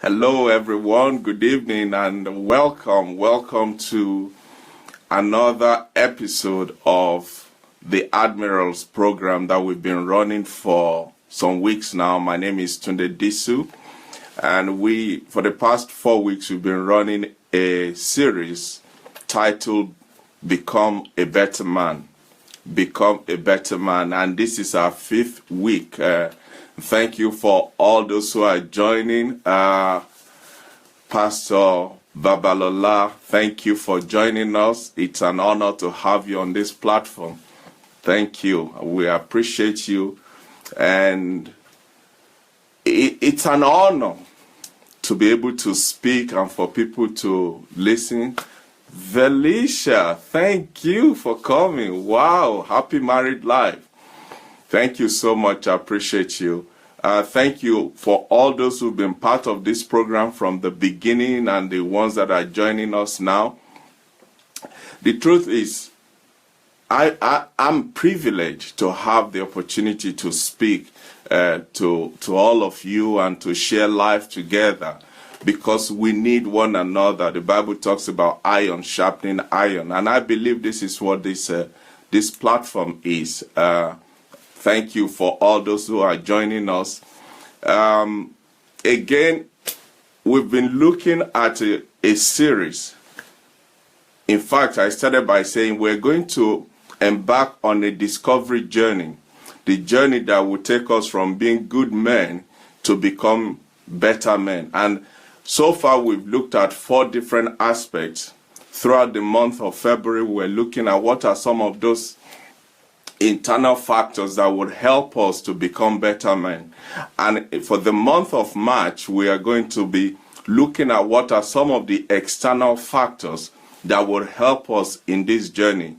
Hello everyone, good evening and welcome to another episode of the Admirals program that we've been running for some weeks now. My name is Tunde Disu, and for the past 4 weeks, we've been running a series titled Become a Better Man. Become a Better Man, and this is our 5th week. Thank you for all those who are joining. Pastor Babalola, thank you for joining us. It's an honor to have you on this platform. Thank you. We appreciate you. And it's an honor to be able to speak and for people to listen. Velicia, thank you for coming. Wow, happy married life. Thank you so much. I appreciate you. Thank you for all those who've been part of this program from the beginning and the ones that are joining us now. The truth is, I'm privileged to have the opportunity to speak to all of you and to share life together, because we need one another. The Bible talks about iron sharpening iron, and I believe this is what this platform is. Thank you for all those who are joining us. Again, we've been looking at a series. In fact, I started by saying we're going to embark on a discovery journey. The journey that will take us from being good men to become better men. And so far, we've looked at 4 different aspects. Throughout the month of February, we're looking at what are some of those internal factors that would help us to become better men. And for the month of March, we are going to be looking at what are some of the external factors that would help us in this journey.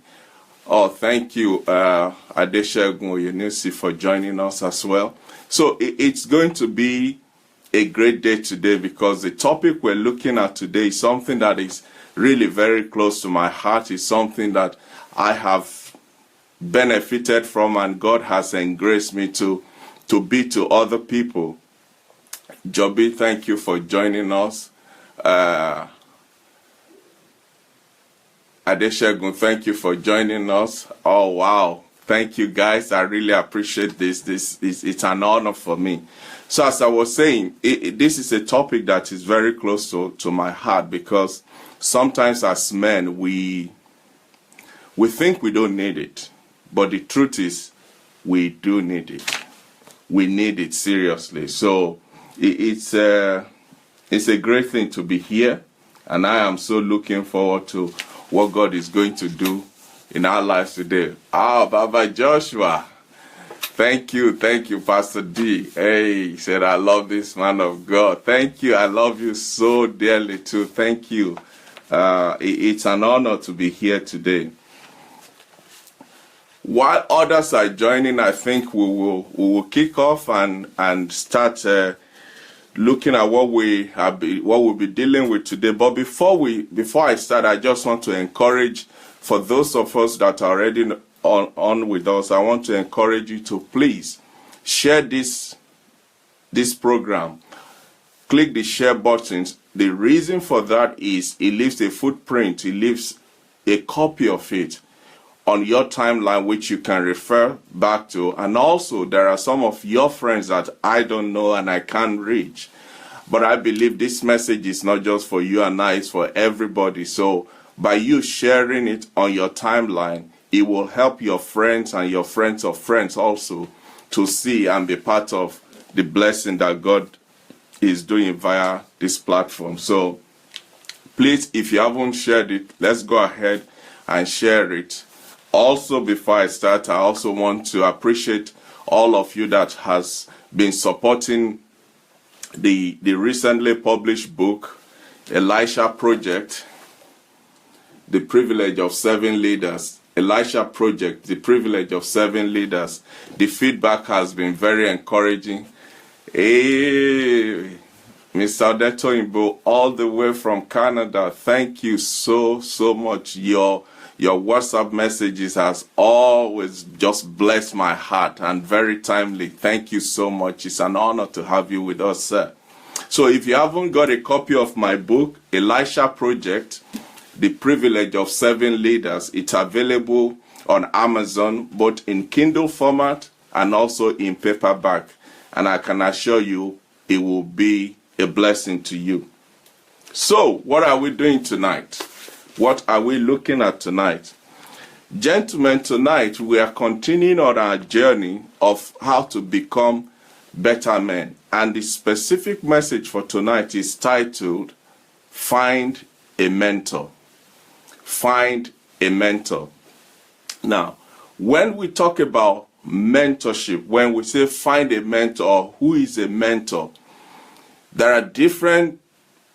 Oh, thank you, Adelaja, for joining us as well. So it's going to be a great day today, because the topic we're looking at today is something that is really very close to my heart. It's something that I have benefited from, and God has engraced me to be to other people. Joby, thank you for joining us. Adeshegun, thank you for joining us. Oh wow, thank you guys. I really appreciate this. It's an honor for me. So as I was saying, this is a topic that is very close to my heart, because sometimes as men we think we don't need it. But the truth is, we do need it. We need it seriously. So it's a great thing to be here. And I am so looking forward to what God is going to do in our lives today. Baba Joshua. Thank you, Pastor D. Hey, he said, I love this man of God. Thank you. I love you so dearly too. Thank you. It's an honor to be here today. While others are joining, I think we will kick off and start looking at what we'll be dealing with today. But before I start, I just want to encourage, for those of us that are already on with us, I want to encourage you to please share this program. Click the share buttons. The reason for that is it leaves a footprint. It leaves a copy of it on your timeline, which you can refer back to. And also, there are some of your friends that I don't know and I can't reach. But I believe this message is not just for you and I, it's for everybody. So by you sharing it on your timeline, it will help your friends and your friends of friends also to see and be part of the blessing that God is doing via this platform. So please, if you haven't shared it, let's go ahead and share it. Also, before I start, I also want to appreciate all of you that has been supporting the recently published book, Elisha Project, The Privilege of Serving Leaders. Elisha Project, The Privilege of Serving Leaders. The feedback has been very encouraging. Hey, Mr. Adetoyinbo, all the way from Canada, thank you so much. Your WhatsApp messages has always just blessed my heart and very timely. Thank you so much. It's an honor to have you with us, sir. So if you haven't got a copy of my book, Elisha Project, The Privilege of Serving Leaders, it's available on Amazon, both in Kindle format and also in paperback. And I can assure you, it will be a blessing to you. So, what are we doing tonight? What are we looking at tonight? Gentlemen, tonight we are continuing on our journey of how to become better men. And the specific message for tonight is titled, Find a Mentor. Find a mentor. Now, when we talk about mentorship, when we say find a mentor, who is a mentor, there are different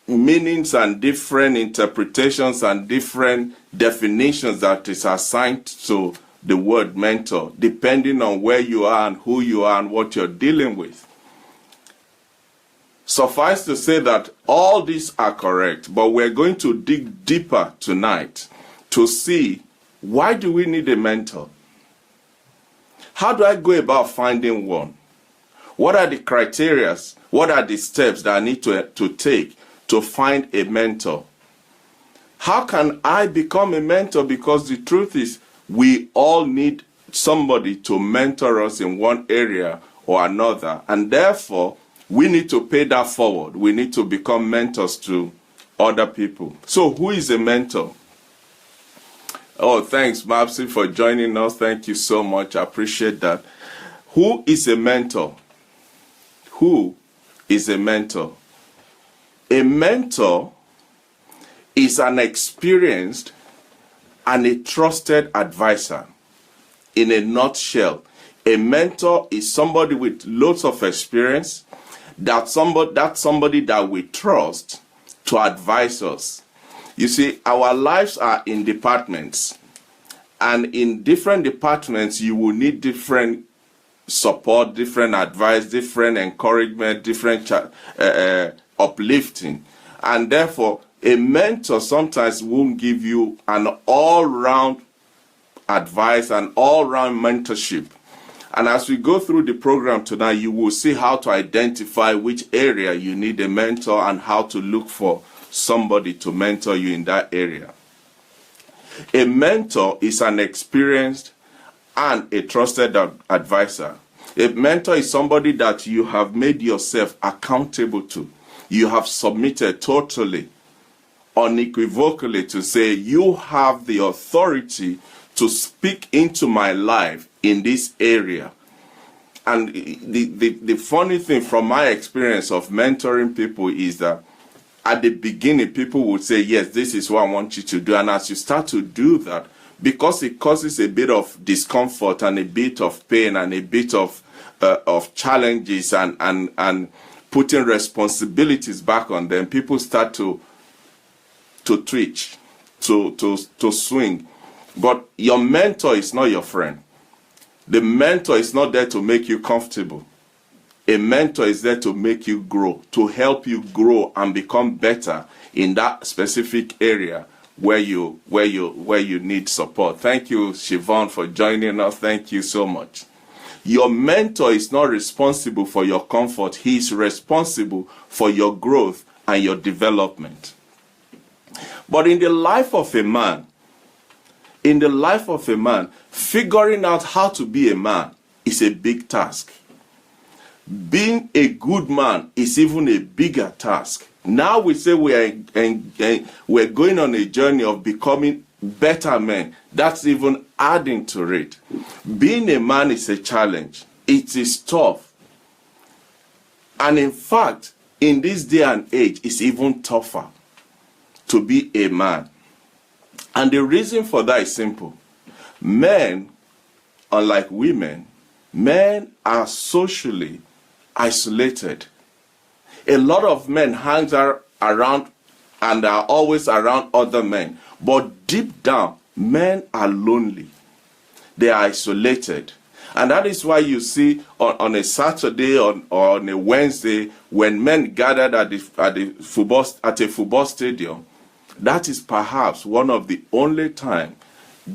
meanings and different interpretations and different definitions that is assigned to the word mentor, depending on where you are and who you are and what you're dealing with. Suffice to say that all these are correct, but we're going to dig deeper tonight to see, why do we need a mentor? How do I go about finding one? What are the criteria? What are the steps that I need to take to find a mentor? How can I become a mentor? Because the truth is, we all need somebody to mentor us in one area or another. And therefore, we need to pay that forward. We need to become mentors to other people. So who is a mentor? Oh, thanks, Mapsy, for joining us. Thank you so much. I appreciate that. Who is a mentor? Who is a mentor? A mentor is an experienced and a trusted advisor. In a nutshell, a mentor is somebody with loads of experience, that's somebody that we trust to advise us. You see, our lives are in departments, and in different departments, you will need different support, different advice, different encouragement, different uplifting. And therefore, a mentor sometimes won't give you an all-round advice, an all-round mentorship. And as we go through the program tonight, you will see how to identify which area you need a mentor and how to look for somebody to mentor you in that area. A mentor is an experienced and a trusted advisor. A mentor is somebody that you have made yourself accountable to. You have submitted totally, unequivocally to say, you have the authority to speak into my life in this area. And the funny thing from my experience of mentoring people is that at the beginning, people would say, yes, this is what I want you to do. And as you start to do that, because it causes a bit of discomfort and a bit of pain and a bit of challenges and putting responsibilities back on them, people start to twitch, to swing. But your mentor is not your friend. The mentor is not there to make you comfortable. A mentor is there to make you grow, to help you grow and become better in that specific area where you need support. Thank you, Siobhan, for joining us. Thank you so much. Your mentor is not responsible for your comfort. He is responsible for your growth and your development. But in the life of a man, figuring out how to be a man is a big task. Being a good man is even a bigger task. Now we say we're going on a journey of becoming better men. That's even adding to it. Being a man is a challenge. It is tough. And in fact, in this day and age, it's even tougher to be a man. And the reason for that is simple. Men, unlike women, men are socially isolated. A lot of men hang around and are always around other men. But deep down, men are lonely. They are isolated. And that is why you see on a Saturday or on a Wednesday, when men gathered at a football stadium, that is perhaps one of the only times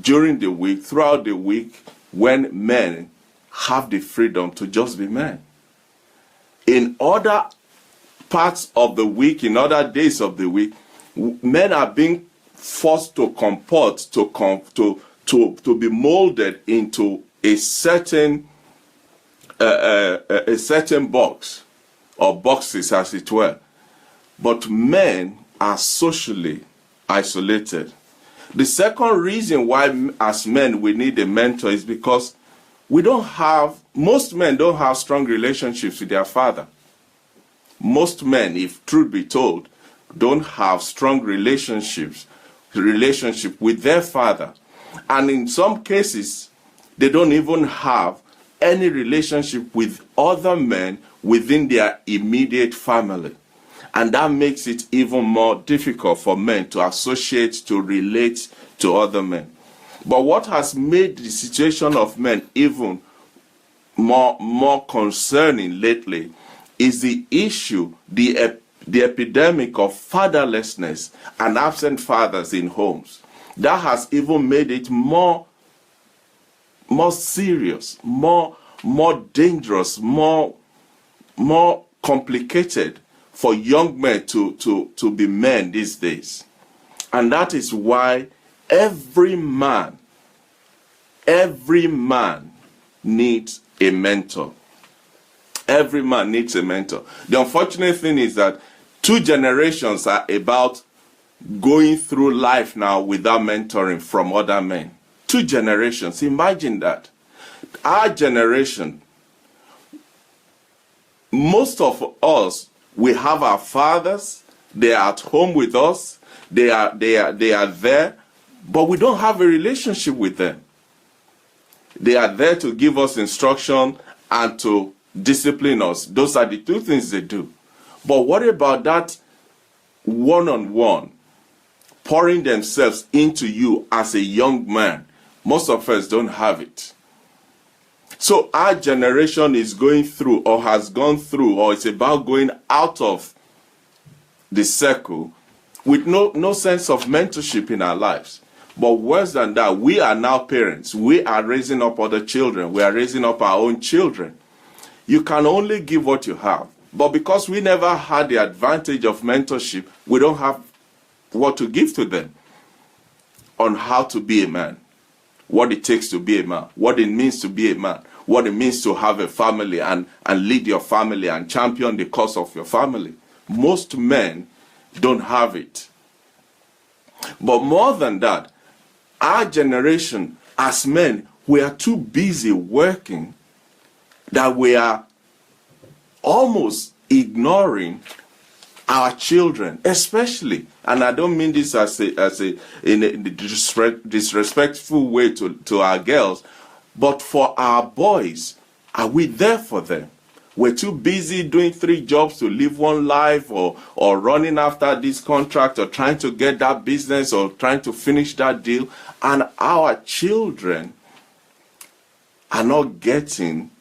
during the week, throughout the week, when men have the freedom to just be men. In other parts of the week, in other days of the week, men are being forced to comport, to be molded into a certain box, or boxes as it were. But men are socially isolated. The second reason why as men we need a mentor is because most men don't have strong relationships with their father. Most men, if truth be told, don't have strong relationship with their father. And in some cases, they don't even have any relationship with other men within their immediate family. And that makes it even more difficult for men to associate, to relate to other men. But what has made the situation of men even more concerning lately is the issue, the epidemic of fatherlessness and absent fathers in homes. That has even made it more serious, more dangerous, more complicated for young men to be men these days. And that is why every man needs a mentor. Every man needs a mentor. The unfortunate thing is that 2 generations are about going through life now without mentoring from other men. 2 generations. Imagine that. Our generation, most of us, we have our fathers, they are at home with us, they are there, but we don't have a relationship with them. They are there to give us instruction and to discipline us. Those are the 2 things they do. But what about that one-on-one, pouring themselves into you as a young man? Most of us don't have it. So our generation is going through, or has gone through, or it's about going out of the circle with no sense of mentorship in our lives. But worse than that, we are now parents. We are raising up other children. We are raising up our own children. You can only give what you have. But because we never had the advantage of mentorship, we don't have what to give to them on how to be a man, what it takes to be a man, what it means to be a man, what it means to have a family and lead your family and champion the cause of your family. Most men don't have it. But more than that, our generation, as men, we are too busy working that we are almost ignoring our children, especially, and I don't mean this in a disrespectful way to our girls, but for our boys. Are we there for them? We're too busy doing 3 jobs to live one life, or running after this contract, or trying to get that business, or trying to finish that deal, and our children are not getting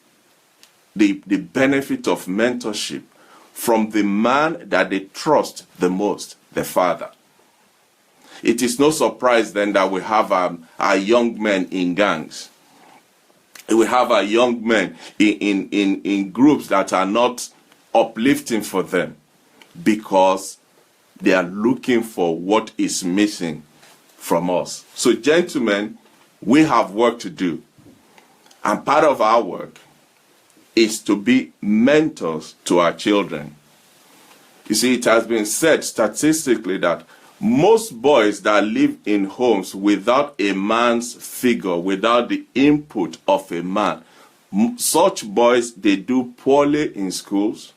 the benefit of mentorship from the man that they trust the most, the father. It is no surprise then that we have our young men in gangs. We have our young men in groups that are not uplifting for them, because they are looking for what is missing from us. So gentlemen, we have work to do. And part of our work is to be mentors to our children. You see, it has been said statistically that most boys that live in homes without a man's figure, without the input of a man, such boys, they do poorly in schools,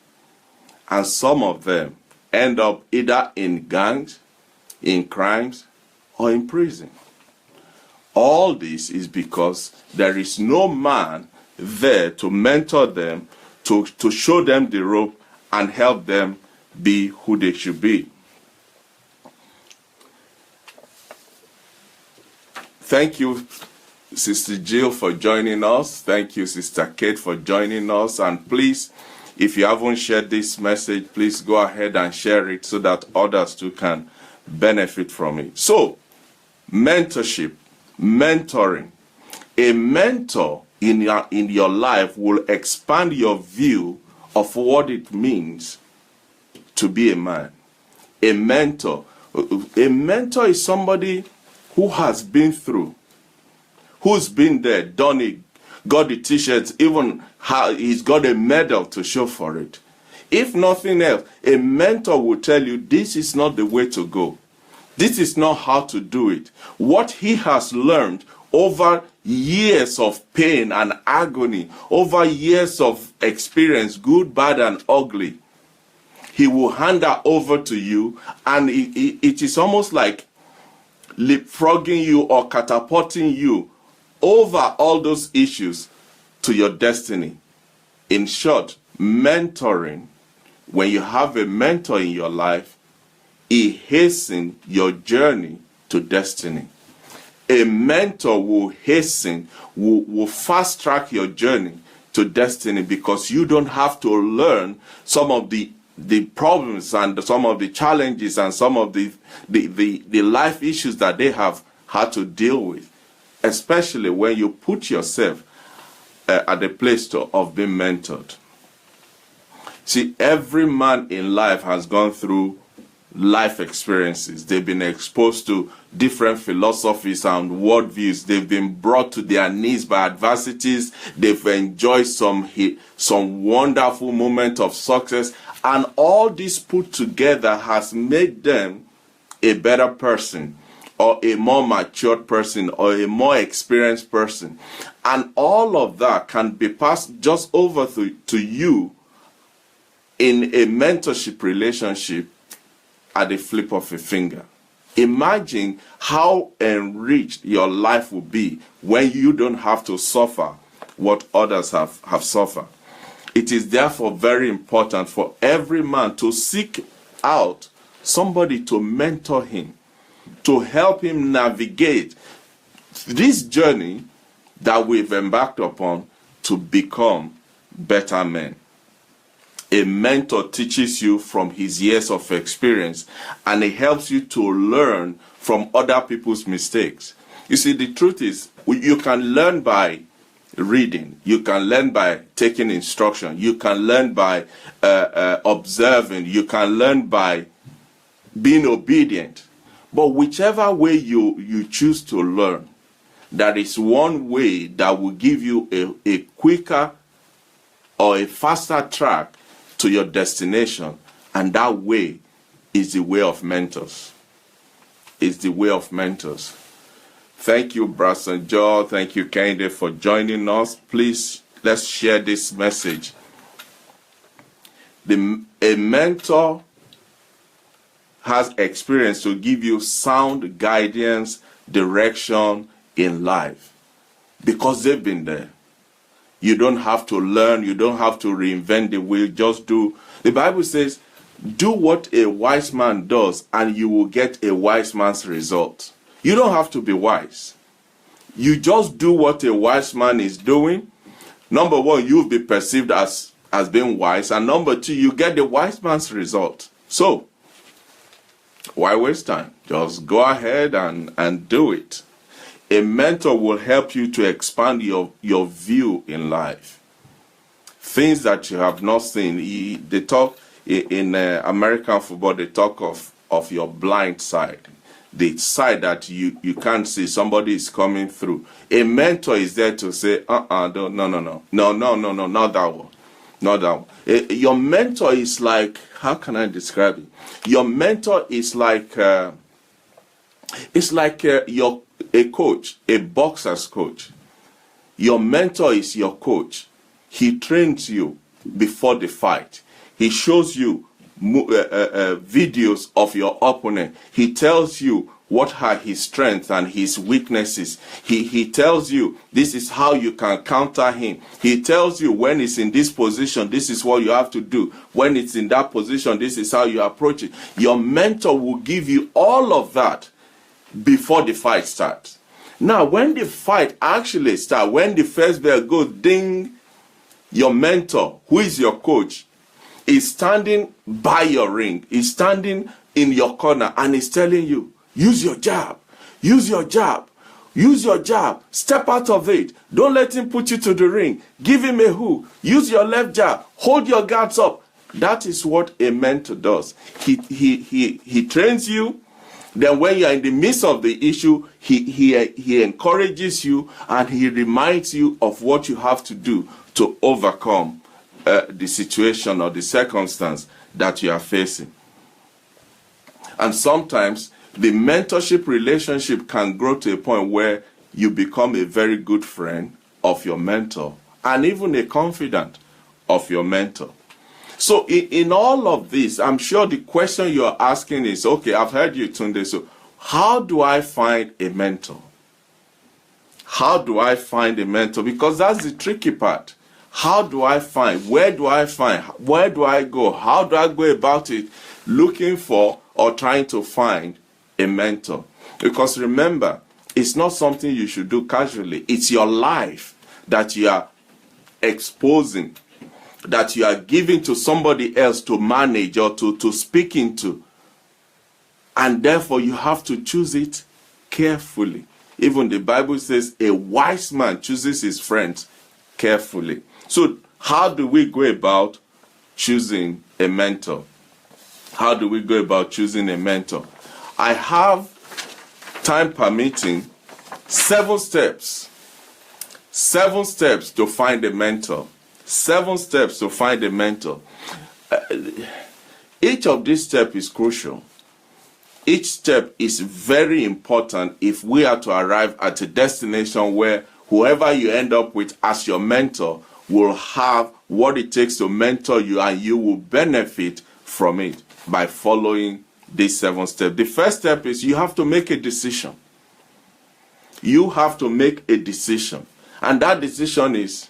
and some of them end up either in gangs, in crimes, or in prison. All this is because there is no man there to mentor them, to show them the rope and help them be who they should be. Thank you, Sister Jill, for joining us. Thank you, Sister Kate, for joining us. And please, if you haven't shared this message, please go ahead and share it so that others too can benefit from it. So, mentorship, mentoring. A mentor in your life will expand your view of what it means to be a man. A mentor. A mentor is somebody who has been through, who's been there, done it, got the t-shirts, even he's got a medal to show for it. If nothing else, a mentor will tell you this is not the way to go. This is not how to do it. What he has learned over years of pain and agony, over years of experience, good, bad, and ugly, he will hand that over to you, and it is almost like leapfrogging you or catapulting you over all those issues to your destiny. In short, mentoring, when you have a mentor in your life, it hastens your journey to destiny. A mentor will hasten, will fast track your journey to destiny, because you don't have to learn some of the problems and some of the challenges and some of the life issues that they have had to deal with, especially when you put yourself at the place of being mentored. See, every man in life has gone through life experiences. They've been exposed to different philosophies and worldviews. They've been brought to their knees by adversities. They've enjoyed some wonderful moments of success. And all this put together has made them a better person, or a more matured person, or a more experienced person. And all of that can be passed just over to you in a mentorship relationship at the flip of a finger. Imagine how enriched your life will be when you don't have to suffer what others have suffered. It is therefore very important for every man to seek out somebody to mentor him, to help him navigate this journey that we've embarked upon to become better men. A mentor teaches you from his years of experience, and it helps you to learn from other people's mistakes. You see, the truth is, you can learn by reading, you can learn by taking instruction, you can learn by observing, you can learn by being obedient. But whichever way you choose to learn, there is one way that will give you a quicker or a faster track to your destination, and that way is the way of mentors. It's the way of mentors. Thank you, Brother Joe. Thank you, Kende, for joining us. Please, let's share this message. A mentor has experience to give you sound guidance, direction in life, because they've been there. You don't have to learn. You don't have to reinvent the wheel. Just do. The Bible says, do what a wise man does, and you will get a wise man's result. You don't have to be wise. You just do what a wise man is doing. Number one, you'll be perceived as being wise. And number two, you get the wise man's result. So, why waste time? Just go ahead and do it. A mentor will help you to expand your view in life. Things that you have not seen. They talk in American football, they talk of your blind side. The side that you can't see, somebody is coming through. A mentor is there to say, no, not that one. Not that one. Your mentor is like, how can I describe it? Your mentor is like, a coach, a boxer's coach. Your mentor is your coach. He trains you before the fight. He shows you videos of your opponent. He tells you what are his strengths and his weaknesses. He tells you this is how you can counter him. He tells you when it's in this position, this is what you have to do. When it's in that position, this is how you approach it. Your mentor will give you all of that before the fight starts. Now, when the fight actually starts, when the first bell goes ding, your mentor, who is your coach, is standing by your ring, is standing in your corner, and is telling you, use your jab, use your jab, use your jab, step out of it. Don't let him put you to the ring. Give him a hook. Use your left jab. Hold your guards up. That is what a mentor does. He trains you. Then when you are in the midst of the issue, he encourages you and he reminds you of what you have to do to overcome the situation or the circumstance that you are facing. And sometimes the mentorship relationship can grow to a point where you become a very good friend of your mentor and even a confidant of your mentor. So in all of this, I'm sure the question you're asking is, okay, I've heard you, Tunde, so how do I find a mentor? How do I find a mentor? Because that's the tricky part. How do I find? Where do I find? Where do I go? How do I go about it looking for or trying to find a mentor? Because remember, it's not something you should do casually. It's your life that you are exposing, that you are giving to somebody else to manage or to speak into. And therefore, you have to choose it carefully. Even the Bible says a wise man chooses his friends carefully. So how do we go about choosing a mentor? How do we go about choosing a mentor? I have, time permitting, 7 steps. 7 steps to find a mentor. 7 steps to find a mentor. Each of these steps is crucial. Each step is very important if we are to arrive at a destination where whoever you end up with as your mentor will have what it takes to mentor you, and you will benefit from it by following these 7 steps. The first step is you have to make a decision. You have to make a decision. And that decision is,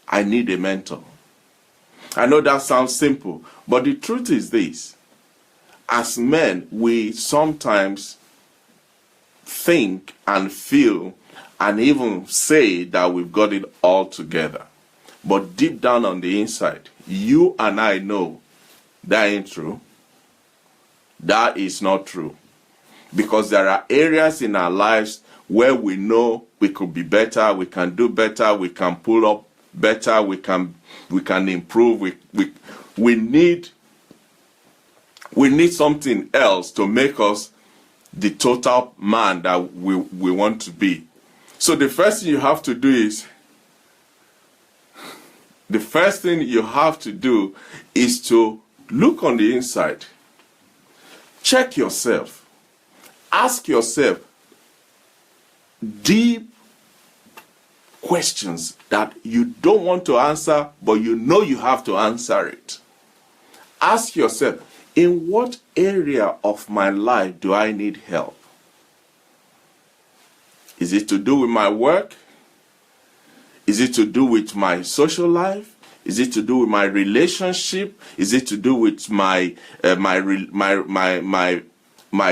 I need a mentor. I know that sounds simple, but the truth is this. As men, we sometimes think and feel and even say that we've got it all together. But deep down on the inside, you and I know that ain't true. That is not true. Because there are areas in our lives where we know we could be better, we can do better, we can pull up better, we can improve. We need something else to make us the total man that we want to be. So the first thing you have to do is to look on the inside. Check yourself. Ask yourself deep questions that you don't want to answer, but you know you have to answer it. Ask yourself, in what area of my life do I need help? Is it to do with my work? Is it to do with my social life? Is it to do with my relationship? Is it to do with my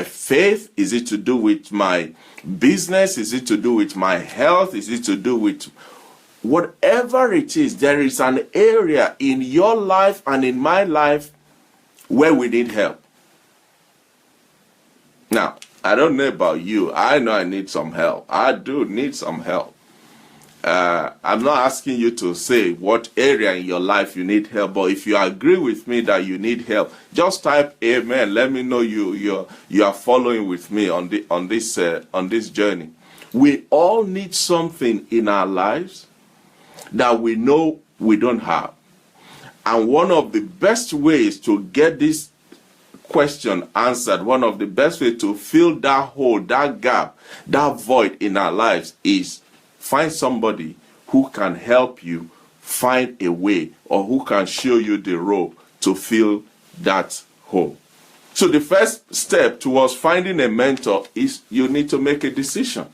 faith? Is it to do with my business? Is it to do with my health? Is it to do with whatever it is? There is an area in your life and in my life where we need help. Now, I don't know about you. I know I need some help. I do need some help. I'm not asking you to say what area in your life you need help, but if you agree with me that you need help, just type amen. Let me know you are following with me on this journey. We all need something in our lives that we know we don't have. And one of the best ways to get this question answered, one of the best ways to fill that hole, that gap, that void in our lives is find somebody who can help you find a way, or who can show you the road to fill that hole. So the first step towards finding a mentor is you need to make a decision.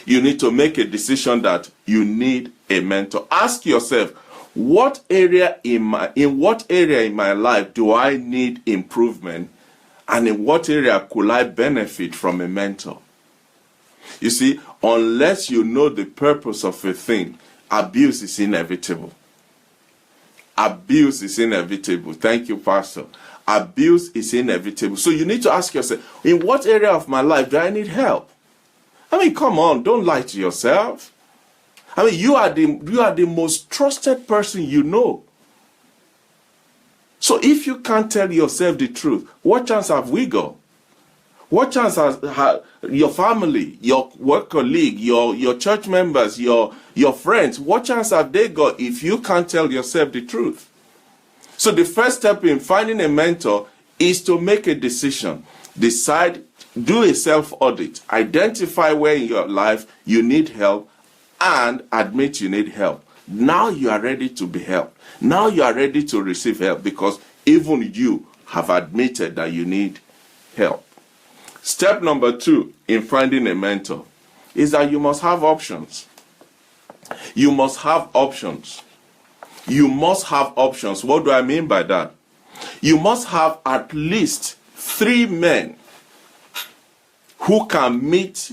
You need to make a decision that you need a mentor. Ask yourself, in what area in my life do I need improvement, and in what area could I benefit from a mentor? You see, unless you know the purpose of a thing, abuse is inevitable. Abuse is inevitable. Thank you, Pastor. Abuse is inevitable. So you need to ask yourself, in what area of my life do I need help? I mean, come on, don't lie to yourself. I mean, you are the most trusted person you know. So if you can't tell yourself the truth, what chance have we got? What chance has your family, your work colleague, your church members, your friends, what chance have they got if you can't tell yourself the truth? So the first step in finding a mentor is to make a decision. Decide, do a self-audit, identify where in your life you need help, and admit you need help. Now you are ready to be helped. Now you are ready to receive help because even you have admitted that you need help. Step number 2 in finding a mentor is that you must have options. You must have options. You must have options. What do I mean by that? You must have at least 3 men who can meet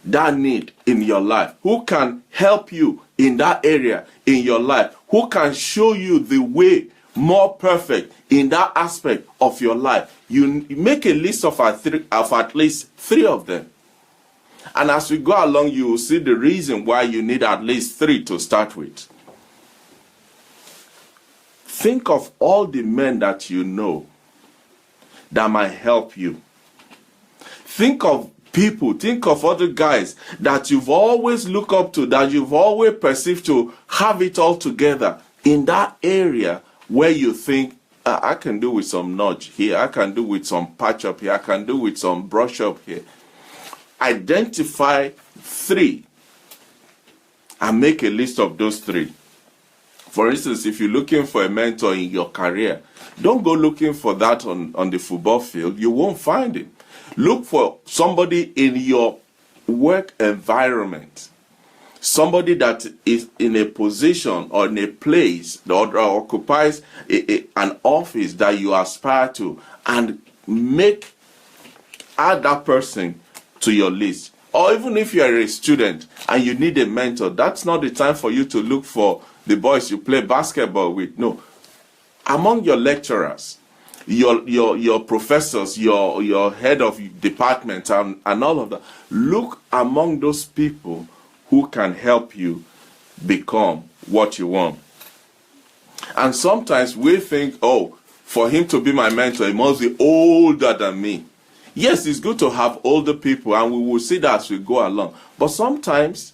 that need in your life, who can help you in that area in your life, who can show you the way more perfect in that aspect of your life. You make a list of at least 3 of them. And as we go along, you will see the reason why you need at least 3 to start with. Think of all the men that you know that might help you. Think of people, think of other guys that you've always looked up to, that you've always perceived to have it all together in that area where you think, I can do with some nudge here, I can do with some patch up here, I can do with some brush up here. Identify 3 and make a list of those 3. For instance, if you're looking for a mentor in your career, don't go looking for that on the football field. You won't find it. Look for somebody in your work environment. Somebody that is in a position or in a place or occupies an office that you aspire to, and add that person to your list. Or even if you are a student and you need a mentor, that's not the time for you to look for the boys you play basketball with. No. Among your lecturers, your professors, your head of department and all of that, look among those people who can help you become what you want. And sometimes we think, oh, for him to be my mentor, he must be older than me. Yes, it's good to have older people, and we will see that as we go along. But sometimes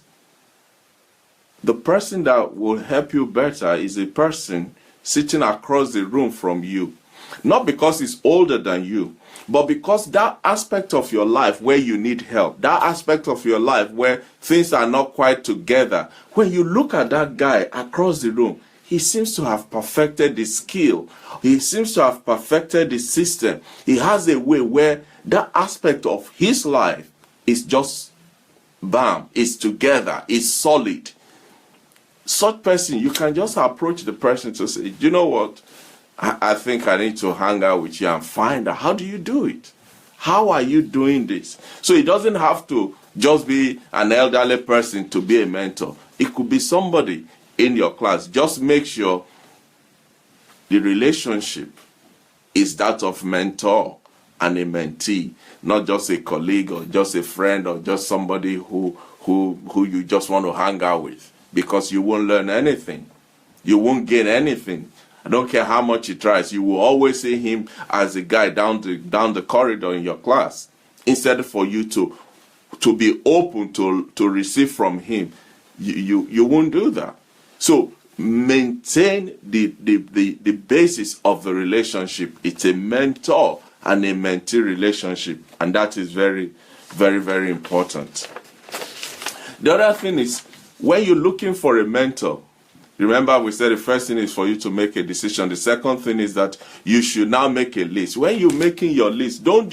the person that will help you better is a person sitting across the room from you. Not because he's older than you, but because that aspect of your life where you need help, that aspect of your life where things are not quite together, when you look at that guy across the room, he seems to have perfected the skill. He seems to have perfected the system. He has a way where that aspect of his life is just bam, is together, is solid. Such person, you can just approach the person to say, you know what? I think I need to hang out with you and find out, how do you do it? How are you doing this? So it doesn't have to just be an elderly person to be a mentor. It could be somebody in your class. Just make sure the relationship is that of mentor and a mentee, not just a colleague or just a friend or just somebody who you just want to hang out with, because you won't learn anything. You won't gain anything. I don't care how much he tries. You will always see him as a guy down the corridor in your class, instead for you to be open to receive from him. You won't do that. So maintain the basis of the relationship. It's a mentor and a mentee relationship, and that is very, very, very important. The other thing is, when you're looking for a mentor, remember we said the first thing is for you to make a decision. The second thing is that you should now make a list. When you're making your list, don't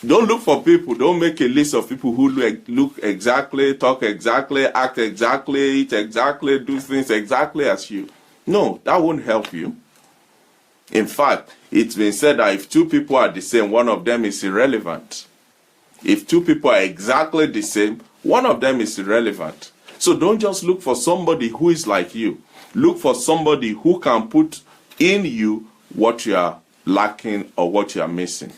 look for people. Don't make a list of people who look exactly, talk exactly, act exactly, eat exactly, do things exactly as you. No, that won't help you. In fact, it's been said that if 2 people are the same, one of them is irrelevant. If 2 people are exactly the same, one of them is irrelevant. So don't just look for somebody who is like you. Look for somebody who can put in you what you are lacking or what you are missing.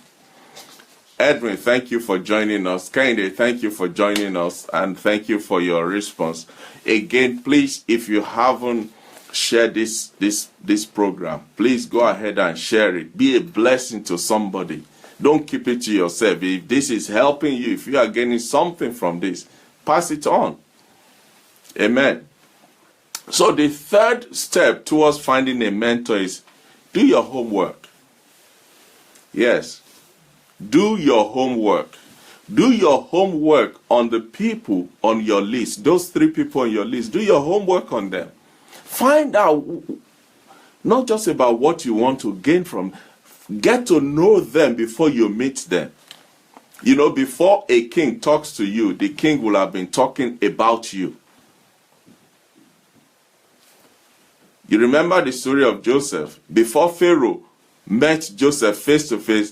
Edwin, thank you for joining us. Kende, thank you for joining us, and thank you for your response. Again, please, if you haven't share this program. Please go ahead and share it. Be a blessing to somebody. Don't keep it to yourself. If this is helping you, if you are getting something from this, pass it on. Amen. So the third step towards finding a mentor is do your homework. Yes. Do your homework. Do your homework on the people on your list. Those 3 people on your list. Do your homework on them. Find out not just about what you want to gain from. Get to know them before you meet them. You know, before a king talks to you, the king will have been talking about you. You remember the story of Joseph. Before Pharaoh met Joseph face to face,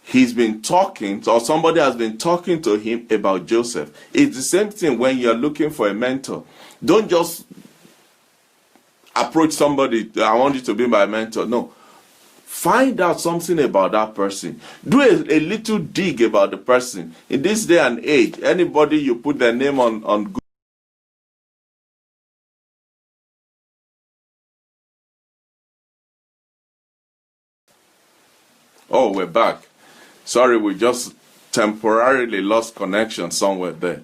he's been talking, or somebody has been talking to him about Joseph. It's the same thing when you're looking for a mentor. Don't just approach somebody, I want you to be my mentor. No. Find out something about that person. Do a little dig about the person. In this day and age, anybody you put their name on Google, oh, we're back. Sorry, we just temporarily lost connection somewhere there.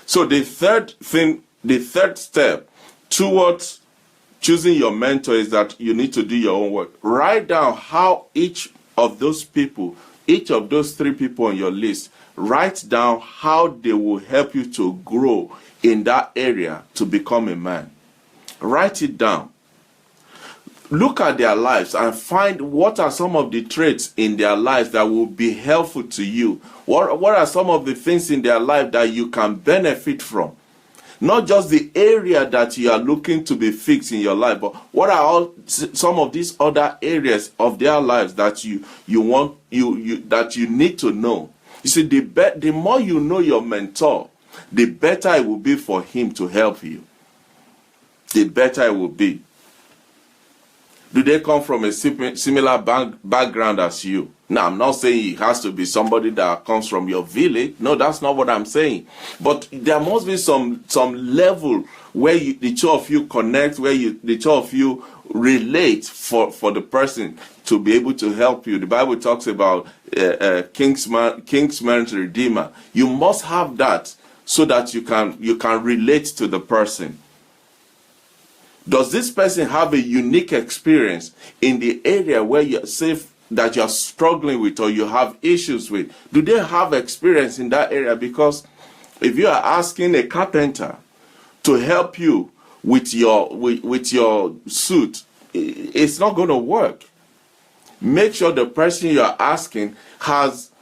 So the third step towards choosing your mentor is that you need to do your own work. Write down how each of those 3 people on your list, write down how they will help you to grow in that area to become a man. Write it down. Look at their lives and find what are some of the traits in their lives that will be helpful to you. What are some of the things in their life that you can benefit from? Not just the area that you are looking to be fixed in your life, but what are some of these other areas of their lives that you need to know? You see, the more you know your mentor, the better it will be for him to help you. The better it will be. Do they come from a similar background as you? Now, I'm not saying it has to be somebody that comes from your village. No, that's not what I'm saying. But there must be some level where the 2 of you connect, where the 2 of you relate for the person to be able to help you. The Bible talks about kinsman's redeemer. You must have that so that you can relate to the person. Does this person have a unique experience in the area where you're safe that you're struggling with or you have issues with? Do they have experience in that area? Because if you are asking a carpenter to help you with your suit, it's not going to work. Make sure the person you're asking has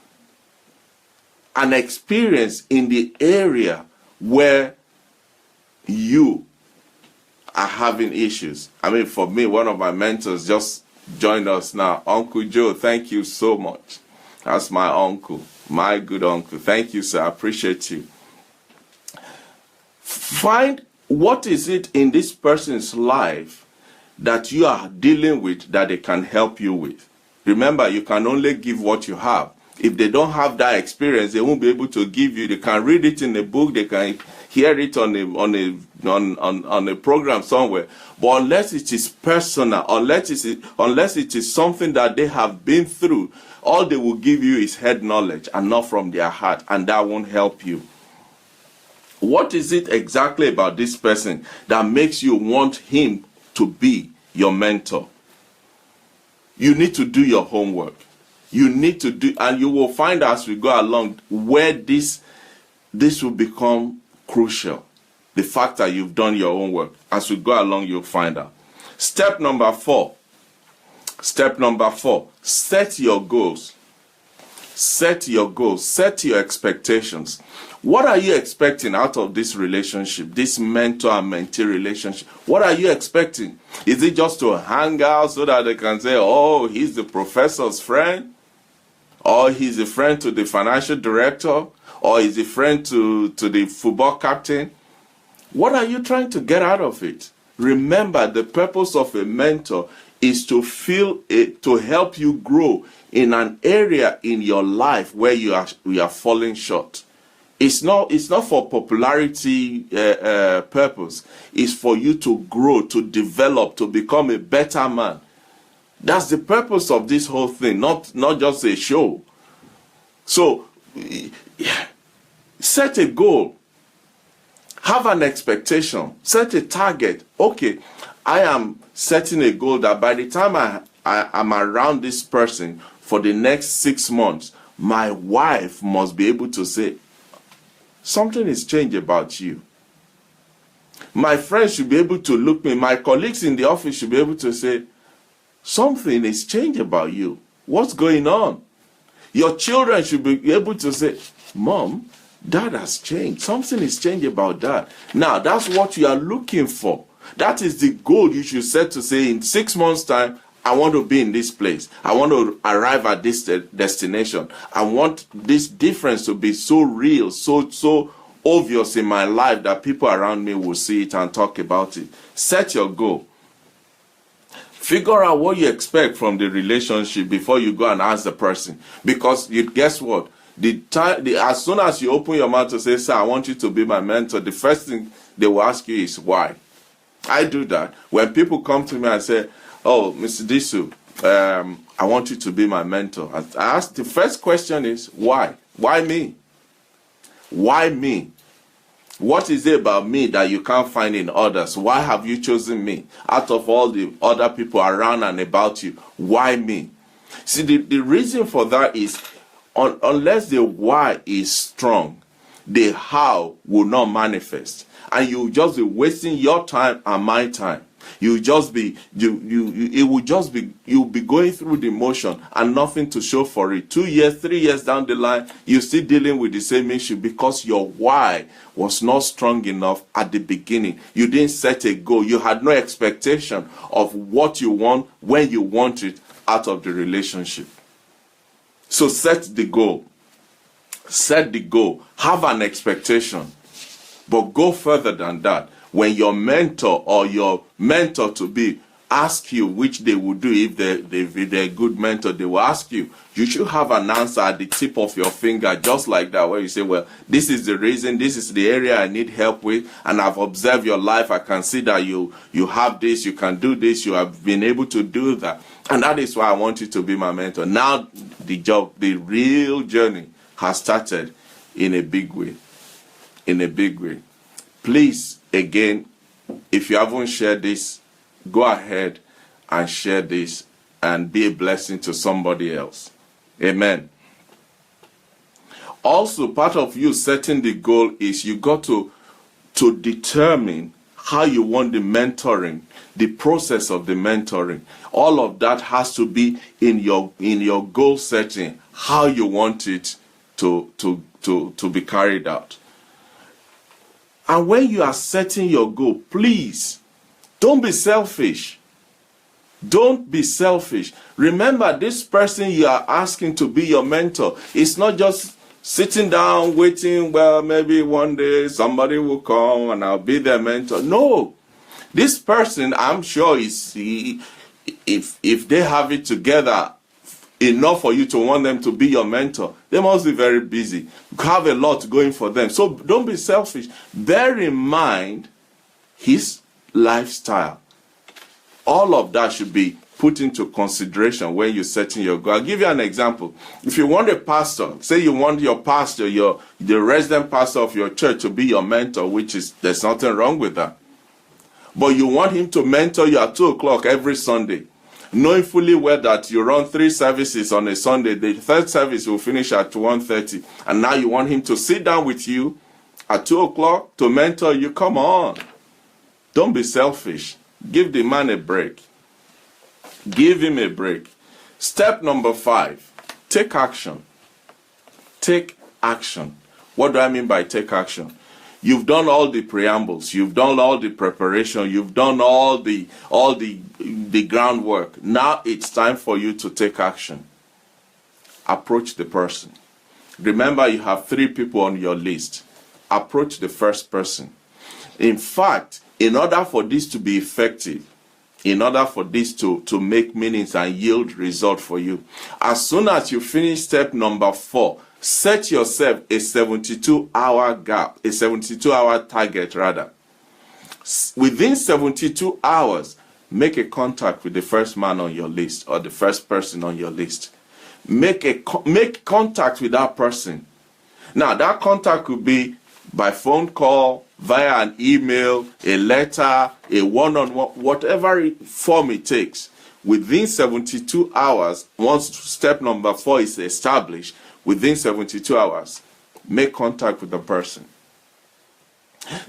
an experience in the area where you are having issues. I mean, for me, one of my mentors just joined us now. Uncle Joe, thank you so much. That's my uncle, my good uncle. Thank you, sir. I appreciate you. Find what is it in this person's life that you are dealing with that they can help you with. Remember, you can only give what you have. If they don't have that experience, they won't be able to give you. They can read it in a book, they can hear it on a program somewhere. But unless it is personal, unless it is something that they have been through, all they will give you is head knowledge and not from their heart, and that won't help you. What is it exactly about this person that makes you want him to be your mentor? You need to do your homework. You need to do, and you will find as we go along where this will become crucial. The fact that you've done your own work. As we go along, you'll find out. Step number 4. Set your goals. Set your goals. Set your expectations. What are you expecting out of this relationship, this mentor and mentee relationship? What are you expecting? Is it just to hang out so that they can say, oh, he's the professor's friend? Or he's a friend to the financial director? Or he's a friend to the football captain? What are you trying to get out of it? Remember, the purpose of a mentor is to help you grow in an area in your life where you are falling short. It's not for popularity purpose. It's for you to grow, to develop, to become a better man. That's the purpose of this whole thing, not just a show. So, set a goal. Have an expectation. Set a target. Okay, I am setting a goal that by the time I'm around this person for the next 6 months, my wife must be able to say, something is changed about you. My friends should be able to look me. My colleagues in the office should be able to say, something is changed about you. What's going on? Your children should be able to say, Mom, Dad has changed. Something is changed about Dad. Now, that's what you are looking for. That is the goal you should set to say, in 6 months' time, I want to be in this place. I want to arrive at this destination. I want this difference to be so real, so obvious in my life that people around me will see it and talk about it. Set your goal. Figure out what you expect from the relationship before you go and ask the person. Because guess what? As soon as you open your mouth to say, sir, I want you to be my mentor, the first thing they will ask you is why. I do that. When people come to me and say, oh, Mr. Disu, I want you to be my mentor. I ask, the first question is, why? Why me? Why me? What is it about me that you can't find in others? Why have you chosen me? Out of all the other people around and about you, why me? See, the reason for that is, unless the why is strong, the how will not manifest. And you'll just be wasting your time and my time. You'll be going through the motion and nothing to show for it. 2 years, 3 years down the line, you're still dealing with the same issue because your why was not strong enough at the beginning. You didn't set a goal. You had no expectation of what you want when you want it out of the relationship. So set the goal. Set the goal. Have an expectation. But go further than that. When your mentor or your mentor-to-be ask you, which they will do if they're a good mentor, they will ask you. You should have an answer at the tip of your finger, just like that, where you say, well, this is the reason, this is the area I need help with, and I've observed your life. I can see that you have this, you can do this, you have been able to do that. And that is why I want you to be my mentor. Now the real journey has started in a big way. In a big way. Please, again, if you haven't shared this, go ahead and share this and be a blessing to somebody else. Amen. Also, part of you setting the goal is you got to determine how you want the mentoring, the process of the mentoring. All of that has to be in your goal setting, how you want it to be carried out. And when you are setting your goal, please, don't be selfish. Don't be selfish. Remember, this person you are asking to be your mentor, it's not just sitting down waiting, well, maybe one day somebody will come and I'll be their mentor. No. This person, I'm sure, if they have it together enough for you to want them to be your mentor, they must be very busy, have a lot going for them. So don't be selfish. Bear in mind his lifestyle. All of that should be put into consideration when you're setting your goal. I'll give you an example. If you want a pastor, say you want your pastor, the resident pastor of your church to be your mentor, there's nothing wrong with that. But you want him to mentor you at 2 o'clock every Sunday, knowing fully well that you run 3 services on a Sunday. The third service will finish at 1:30. And now you want him to sit down with you at 2 o'clock to mentor you. Come on. Don't be selfish. Give the man a break. Give him a break. Step number 5. Take action. Take action. What do I mean by take action? You've done all the preambles. You've done all the preparation. You've done all the groundwork. Now it's time for you to take action. Approach the person. Remember, you have 3 people on your list. Approach the first person. In fact, in order for this to be effective, in order for this to make meanings and yield result for you, as soon as you finish step number 4, Set yourself a 72-hour gap, a 72-hour target rather. Within 72 hours, make a contact with the first man on your list or the first person on your list. Make contact with that person. Now, that contact could be by phone call, via an email, a letter, a one-on-one, whatever form it takes. Within 72 hours, once step number 4 is established, within 72 hours, make contact with the person.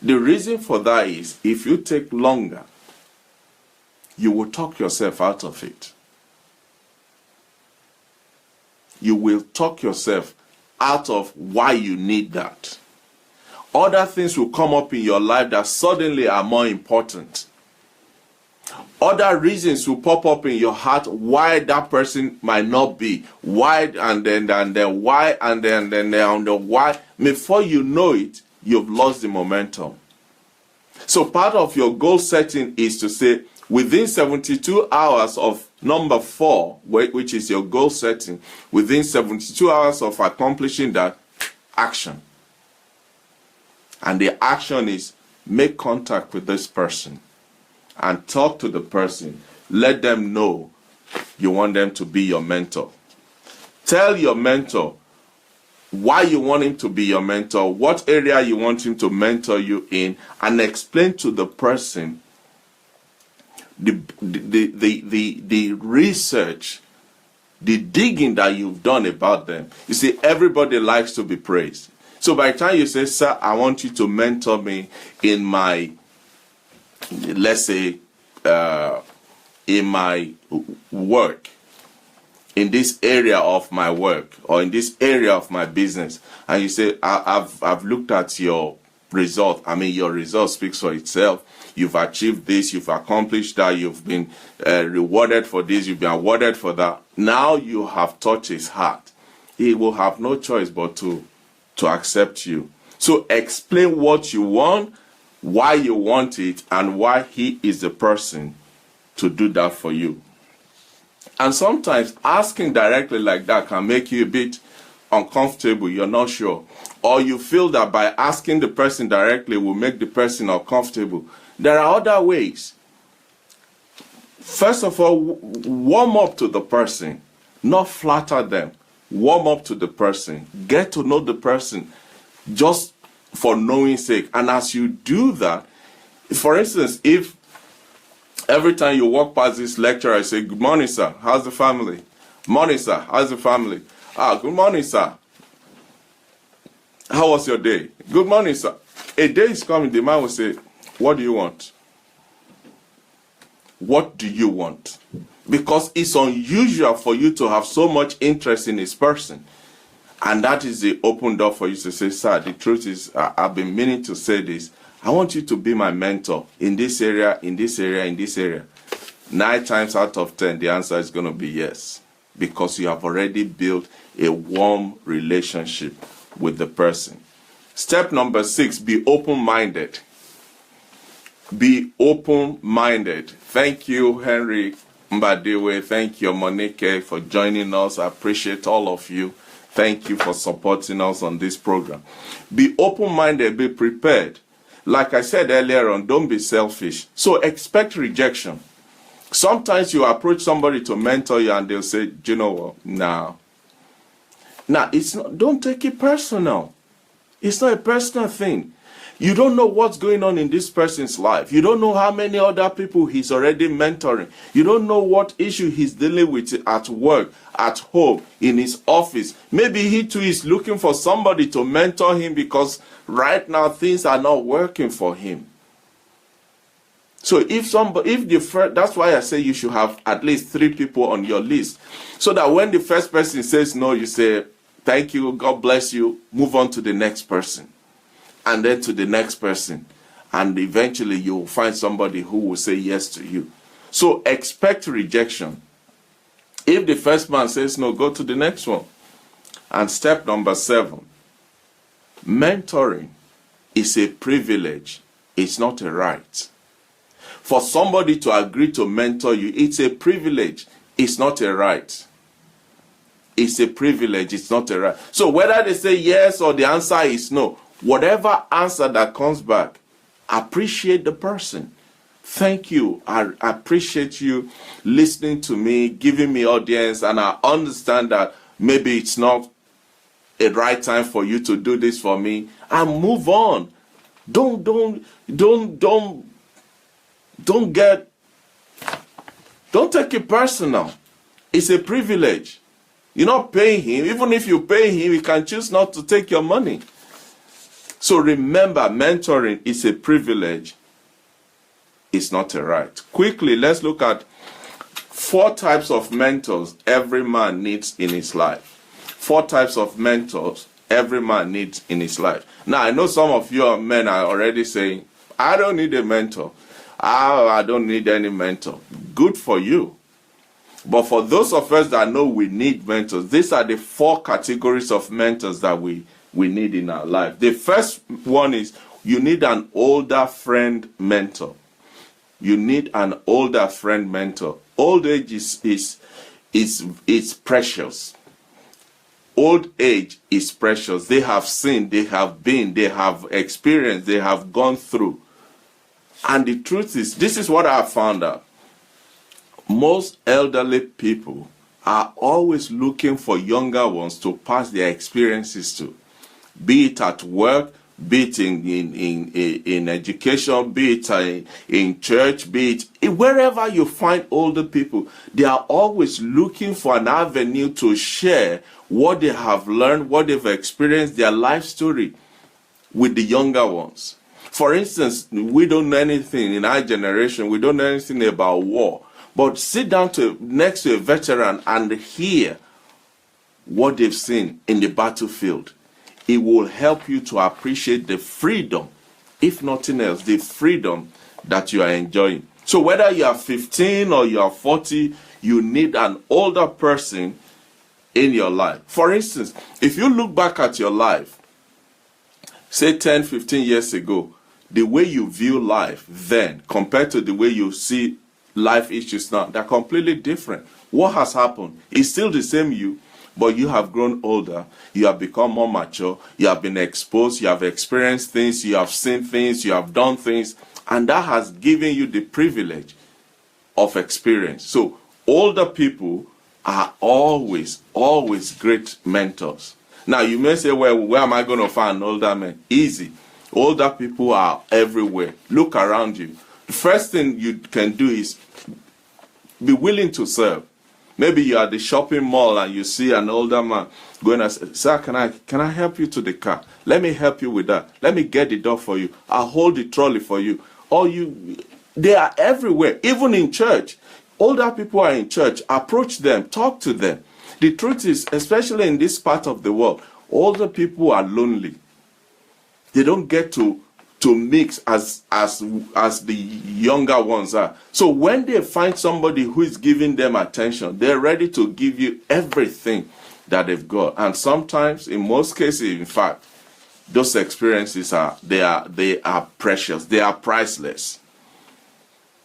The reason for that is, if you take longer, you will talk yourself out of it. You will talk yourself out of why you need that. Other things will come up in your life that suddenly are more important. Other reasons will pop up in your heart why that person might not be. Why and then why and then why. Before you know it, you've lost the momentum. So part of your goal setting is to say, within 72 hours of number 4, which is your goal setting, within 72 hours of accomplishing that, action. And the action is make contact with this person and talk to the person. Let them know you want them to be your mentor. Tell your mentor why you want him to be your mentor, what area you want him to mentor you in, and explain to the person the research, the digging that you've done about them. You see, everybody likes to be praised. So by the time you say, sir, I want you to mentor me in my, let's say, in my work, in this area of my work, or in this area of my business, and you say, I've looked at your result. I mean, your result speaks for itself. You've achieved this, you've accomplished that, you've been rewarded for this, you've been awarded for that. Now you have touched his heart. He will have no choice but to accept you. So explain what you want, why you want it, and why he is the person to do that for you. And sometimes asking directly like that can make you a bit uncomfortable. You're not sure. Or you feel that by asking the person directly will make the person uncomfortable. There are other ways. First of all, warm up to the person, not flatter them. Warm up to the person. Get to know the person just for knowing sake. And as you do that, for instance, if every time you walk past this lecturer, I say, good morning, sir. How's the family? Morning, sir. How's the family? Good morning, sir. How was your day? Good morning, sir. A day is coming, the man will say, what do you want? What do you want? Because it's unusual for you to have so much interest in this person. And that is the open door for you to say, sir, the truth is, I've been meaning to say this. I want you to be my mentor in this area, in this area, in this area. 9 times out of 10, the answer is going to be yes. Because you have already built a warm relationship with the person. Step number 6, be open-minded. Be open-minded. Thank you, Henry Mbadewe. Thank you, Monique, for joining us. I appreciate all of you. Thank you for supporting us on this program. Be open-minded, be prepared. Like I said earlier on, don't be selfish. So expect rejection. Sometimes you approach somebody to mentor you and they'll say, do you know what? No. Now, don't take it personal. It's not a personal thing. You don't know what's going on in this person's life. You don't know how many other people he's already mentoring. You don't know what issue he's dealing with at work, at home, in his office. Maybe he too is looking for somebody to mentor him because right now things are not working for him. So that's why I say you should have at least 3 people on your list. So that when the first person says no, you say, thank you, God bless you, move on to the next person. And then to the next person. And eventually you will find somebody who will say yes to you. So expect rejection. If the first man says no, go to the next one. And step number 7. Mentoring is a privilege. It's not a right. For somebody to agree to mentor you, it's a privilege. It's not a right. It's a privilege. It's not a right. So whether they say yes or the answer is no, whatever answer that comes back, appreciate the person. Thank you. I appreciate you listening to me, giving me audience, and I understand that maybe it's not a right time for you to do this for me, and move on. Don't take it personal. It's a privilege. You're not paying him. Even if you pay him, he can choose not to take your money. So remember, mentoring is a privilege. It's not a right. Quickly, let's look at 4 types of mentors every man needs in his life. 4 types of mentors every man needs in his life. Now, I know some of you men are already saying, I don't need a mentor. I don't need any mentor. Good for you. But for those of us that know we need mentors, these are the 4 categories of mentors that we need in our life. The first one is you need an older friend mentor. You need an older friend mentor. Old age is precious. Old age is precious. They have seen, they have been, they have experienced, they have gone through. And the truth is, this is what I have found out. Most elderly people are always looking for younger ones to pass their experiences to. Be it at work, be it in education, be it in church, be it wherever you find older people, they are always looking for an avenue to share what they have learned, what they've experienced, their life story with the younger ones. For instance, we don't know anything in our generation, we don't know anything about war. But sit down next to a veteran and hear what they've seen in the battlefield. It will help you to appreciate the freedom, if nothing else, the freedom that you are enjoying. So whether you are 15 or you are 40, you need an older person in your life. For instance, if you look back at your life, say 10, 15 years ago, the way you view life then compared to the way you see life issues now, they're completely different. What has happened? It's still the same you, but you have grown older, you have become more mature, you have been exposed, you have experienced things, you have seen things, you have done things, and that has given you the privilege of experience. So older people are always great mentors. Now you may say, well, where am I going to find older men? Easy. Older people are everywhere. Look around you. The first thing you can do is be willing to serve. Maybe you're at the shopping mall and you see an older man going and say, sir, can I help you to the car? Let me help you with that. Let me get the door for you. I'll hold the trolley for you. They are everywhere, even in church. Older people are in church. Approach them, talk to them. The truth is, especially in this part of the world, older people are lonely. They don't get to mix as the younger ones are. So when they find somebody who is giving them attention, they're ready to give you everything that they've got. And sometimes, in most cases, in fact, those experiences are precious. They are priceless.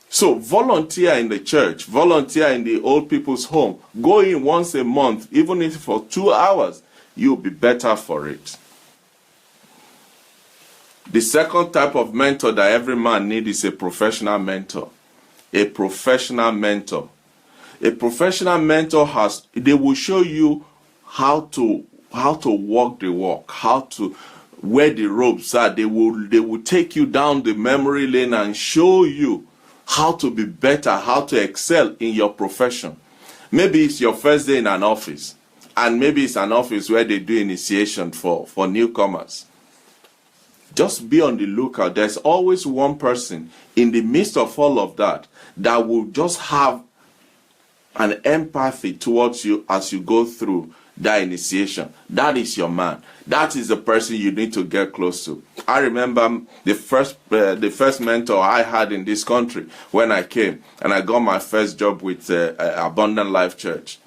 So volunteer in the church, volunteer in the old people's home. Go in once a month, even if for 2 hours, you'll be better for it. The second type of mentor that every man needs is a professional mentor. A professional mentor. A professional mentor they will show you how to walk the walk, how to wear the ropes are. They will take you down the memory lane and show you how to be better, how to excel in your profession. Maybe it's your first day in an office, and maybe it's an office where they do initiation for newcomers. Just be on the lookout. There's always one person in the midst of all of that will just have an empathy towards you as you go through that initiation. That is your man. That is the person you need to get close to. I remember the first mentor I had in this country when I came, and I got my first job with Abundant Life Church.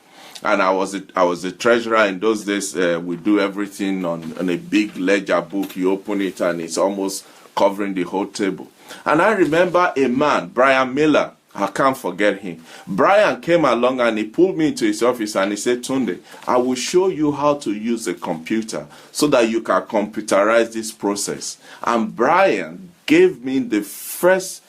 And I was the treasurer in those days. We do everything on a big ledger book. You open it and it's almost covering the whole table. And I remember a man, Brian Miller. I can't forget him. Brian came along and he pulled me into his office and he said, Tunde, I will show you how to use a computer so that you can computerize this process. And Brian gave me the first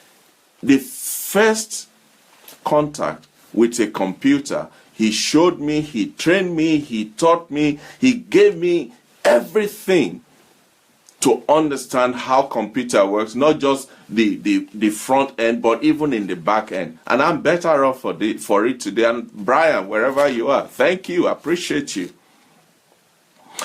contact with a computer. He showed me, he trained me, he taught me, he gave me everything to understand how computer works, not just the front end, but even in the back end. And I'm better off for it today. And Brian, wherever you are, thank you, appreciate you.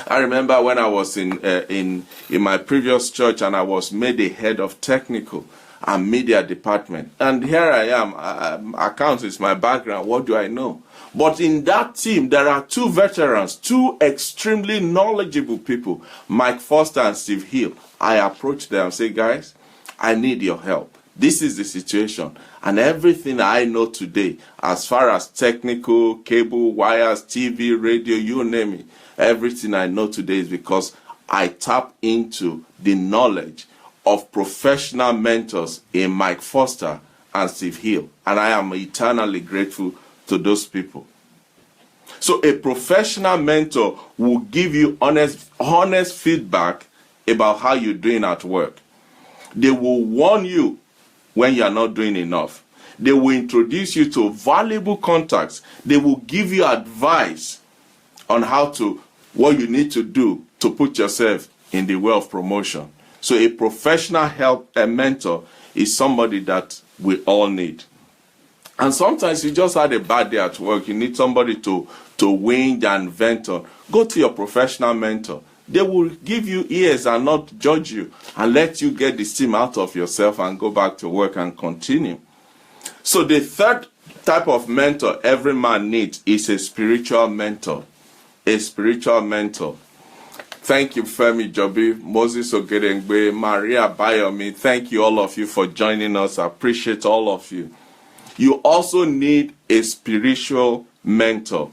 I remember when I was in my previous church and I was made the head of technical and media department. And here I am, accounts is my background, what do I know? But in that team, there are two veterans, two extremely knowledgeable people, Mike Foster and Steve Hill. I approached them and say, guys, I need your help. This is the situation. And everything I know today, as far as technical, cable, wires, TV, radio, you name it, everything I know today is because I tap into the knowledge of professional mentors in Mike Foster and Steve Hill. And I am eternally grateful to those people. So a professional mentor will give you honest feedback about how you're doing at work. They will warn you when you're not doing enough. They will introduce you to valuable contacts. They will give you advice on what you need to do to put yourself in the way of promotion. So a professional mentor is somebody that we all need. And sometimes you just had a bad day at work. You need somebody to whinge and vent on. Go to your professional mentor. They will give you ears and not judge you and let you get the steam out of yourself and go back to work and continue. So the third type of mentor every man needs is a spiritual mentor. A spiritual mentor. Thank you, Femi Jobi, Moses Ogedengbe, Maria Bayomi. Thank you, all of you, for joining us. I appreciate all of you. You also need a spiritual mentor.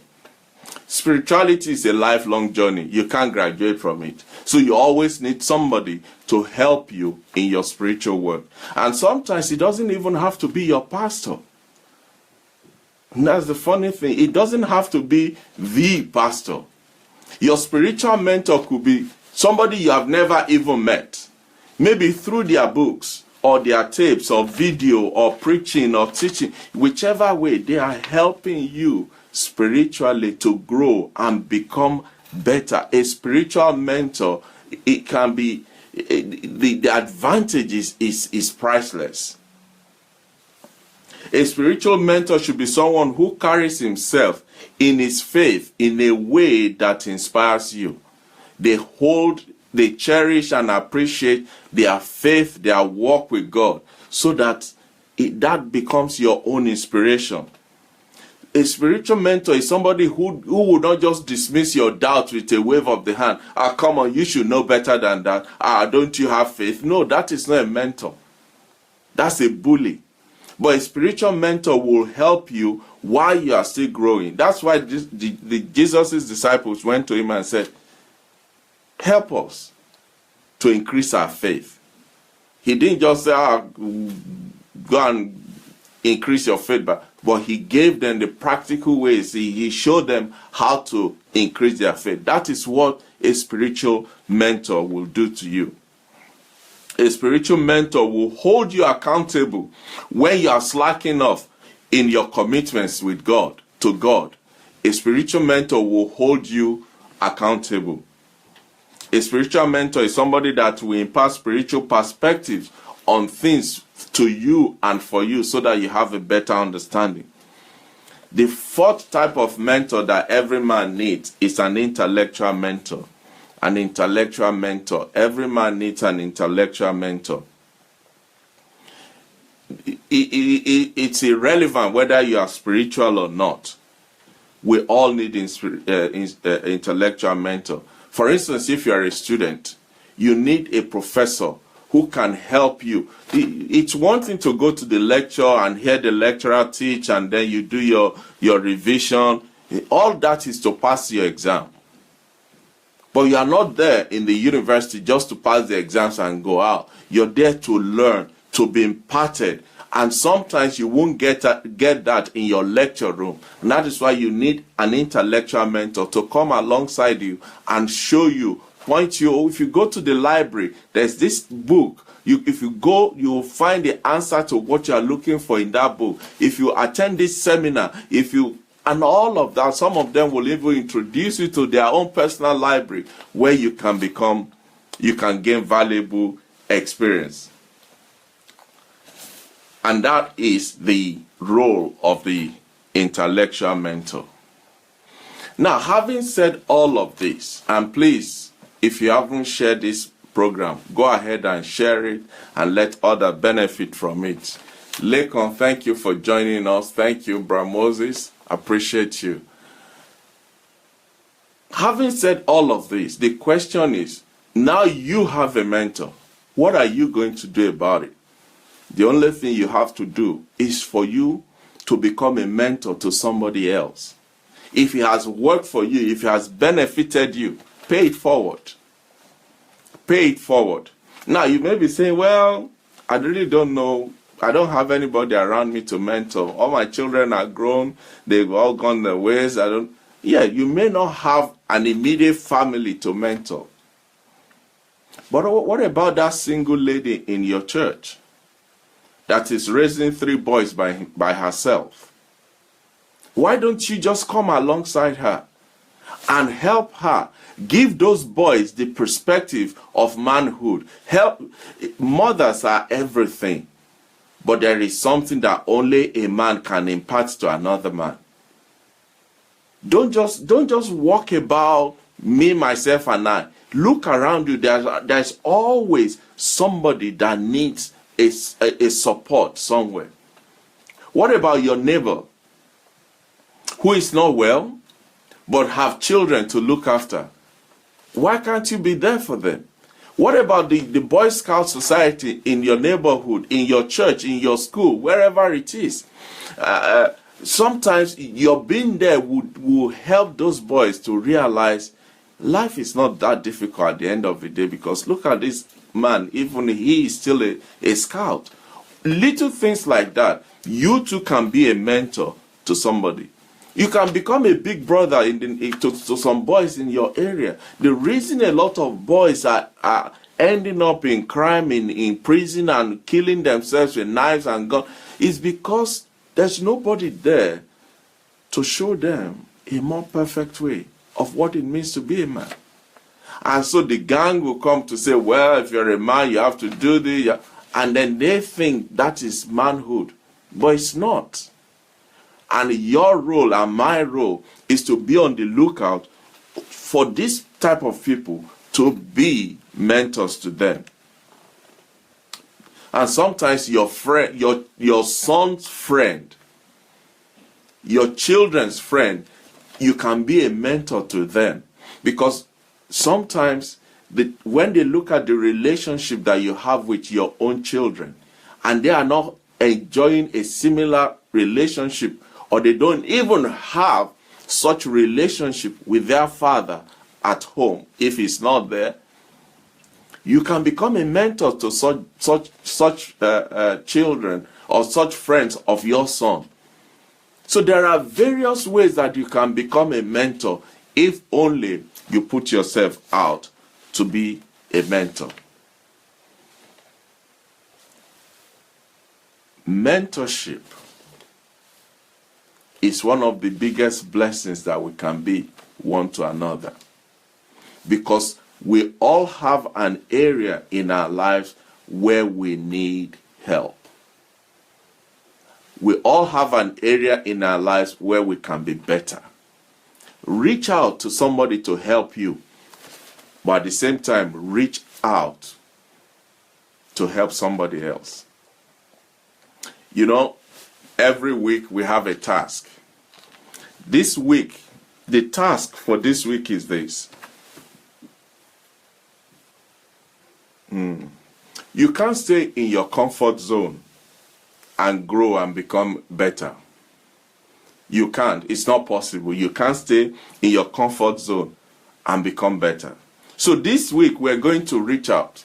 Spirituality is a lifelong journey. You can't graduate from it. So you always need somebody to help you in your spiritual work. And sometimes it doesn't even have to be your pastor. And that's the funny thing. It doesn't have to be the pastor. Your spiritual mentor could be somebody you have never even met. Maybe through their books or their tapes or video or preaching or teaching. Whichever way, they are helping you spiritually to grow and become better. A spiritual mentor, it can be, the advantage is priceless. A spiritual mentor should be someone who carries himself in his faith in a way that inspires you. They cherish and appreciate their faith, their walk with God, so that that becomes your own inspiration. A spiritual mentor is somebody who will not just dismiss your doubts with a wave of the hand. Come on, you should know better than that. Don't you have faith? No, that is not a mentor. That's a bully. But a spiritual mentor will help you while you are still growing. That's why Jesus' disciples went to him and said, help us to increase our faith. He didn't just say, go and increase your faith, but he gave them the practical ways. He showed them how to increase their faith. That is what a spiritual mentor will do to you. A spiritual mentor will hold you accountable when you are slacking off in your commitments with God, to God. A spiritual mentor will hold you accountable. A spiritual mentor is somebody that will impart spiritual perspectives on things to you and for you so that you have a better understanding. The fourth type of mentor that every man needs is an intellectual mentor. An intellectual mentor. Every man needs an intellectual mentor. It's irrelevant whether you are spiritual or not. We all need intellectual mentor. For instance, if you are a student, you need a professor who can help you. It's one thing to go to the lecture and hear the lecturer teach and then you do your revision. All that is to pass your exam. But you are not there in the university just to pass the exams and go out. You're there to learn, to be imparted, And sometimes you won't get that in your lecture room. And that is why you need an intellectual mentor to come alongside you and show you, point you. If you go to the library, there's this book. If you go, you will find the answer to what you are looking for in that book. If you attend this seminar, and all of that, some of them will even introduce you to their own personal library where you can gain valuable experience. And that is the role of the intellectual mentor. Now, having said all of this, and please, if you haven't shared this program, go ahead and share it and let others benefit from it. Lekon, thank you for joining us. Thank you, Bra Moses. Appreciate you. Having said all of this, the question is, now you have a mentor. What are you going to do about it? The only thing you have to do is for you to become a mentor to somebody else. If it has worked for you, if it has benefited you, pay it forward. Pay it forward. Now, you may be saying, well, I really don't know. I don't have anybody around me to mentor. All my children are grown. They've all gone their ways. Yeah, you may not have an immediate family to mentor. But what about that single lady in your church that is raising 3 boys by herself? Why don't you just come alongside her and help her? Give those boys the perspective of manhood. Mothers are everything. But there is something that only a man can impart to another man. Don't just walk about me, myself, and I. Look around you. There's always somebody that needs a support somewhere. What about your neighbor who is not well but have children to look after? Why can't you be there for them? What about the Boy Scout Society in your neighborhood, in your church, in your school, wherever it is? Sometimes your being there will help those boys to realize life is not that difficult at the end of the day, because look at this man, even he is still a scout. Little things like that, you too can be a mentor to somebody. You can become a big brother to some boys in your area. The reason a lot of boys are ending up in crime, in prison, and killing themselves with knives and guns is because there's nobody there to show them a more perfect way of what it means to be a man. And so the gang will come to say, well, if you're a man, you have to do this. And then they think that is manhood. But it's not. And your role and my role is to be on the lookout for this type of people to be mentors to them. And sometimes your friend, your son's friend, your children's friend, you can be a mentor to them. Because sometimes when they look at the relationship that you have with your own children, and they are not enjoying a similar relationship, or they don't even have such relationship with their father at home, if he's not there, you can become a mentor to such children or such friends of your son. So there are various ways that you can become a mentor if only you put yourself out to be a mentor. Mentorship is one of the biggest blessings that we can be one to another, because we all have an area in our lives where we need help. We all have an area in our lives where we can be better. Reach out to somebody to help you, but at the same time, reach out to help somebody else. You know, every week we have a task. This week, the task for this week is this. You can't stay in your comfort zone and grow and become better. You can't. It's not possible. You can't stay in your comfort zone and become better. So this week, we're going to reach out.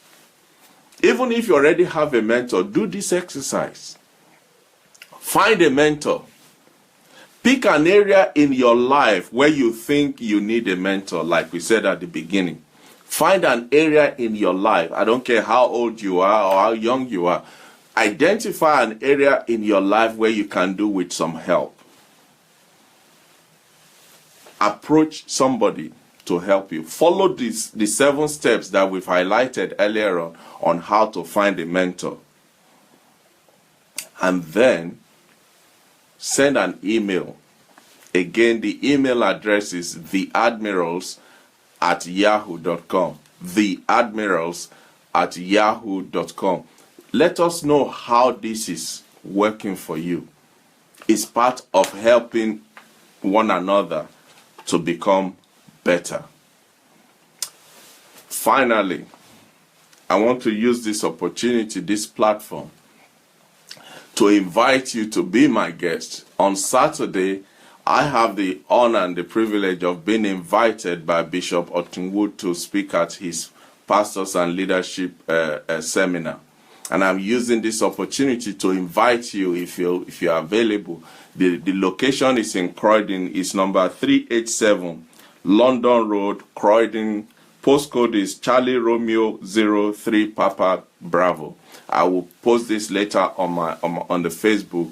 Even if you already have a mentor, do this exercise. Find a mentor. Pick an area in your life where you think you need a mentor, like we said at the beginning. Find an area in your life. I don't care how old you are or how young you are. Identify an area in your life where you can do with some help. Approach somebody to help you. Follow the 7 steps that we've highlighted earlier on how to find a mentor. And then send an email. Again, the email address is theadmirals@yahoo.com. theadmirals@yahoo.com. Let us know how this is working for you. It's part of helping one another to become better. Finally, I want to use this opportunity, this platform, to invite you to be my guest. On Saturday, I have the honor and the privilege of being invited by Bishop Otunwood to speak at his Pastors and Leadership Seminar. And I'm using this opportunity to invite you, if you're available. The location is in Croydon. It's number 387 London Road, Croydon. Postcode is Charlie Romeo 03 Papa Bravo. I will post this later on the Facebook.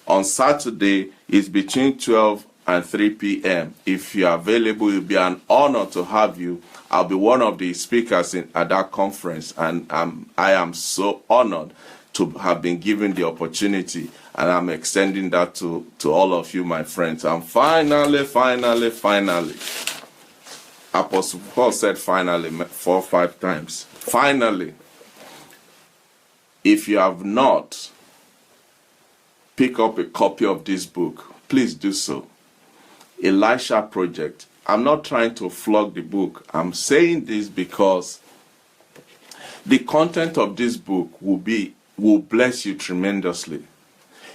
On Saturday, it's between 12 and 3 p.m. If you're available, it'll be an honor to have you. I'll be one of the speakers at that conference, and I am so honored to have been given the opportunity, and I'm extending that to all of you, my friends. And finally, Apostle Paul said finally 4 or 5 times. Finally, if you have not picked up a copy of this book, please do so. Elisha Project. I'm not trying to flog the book. I'm saying this because the content of this book will bless you tremendously.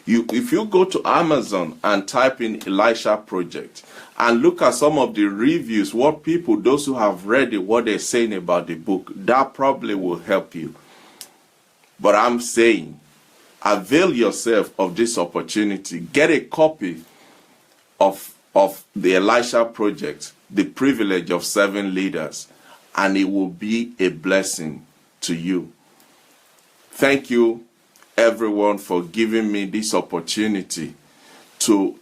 If you go to Amazon and type in Elisha Project and look at some of the reviews, those who have read it, what they're saying about the book, that probably will help you. But I'm saying, avail yourself of this opportunity. Get a copy of the Elisha Project, The Privilege of Serving Leaders, and it will be a blessing to you. Thank you, everyone, for giving me this opportunity to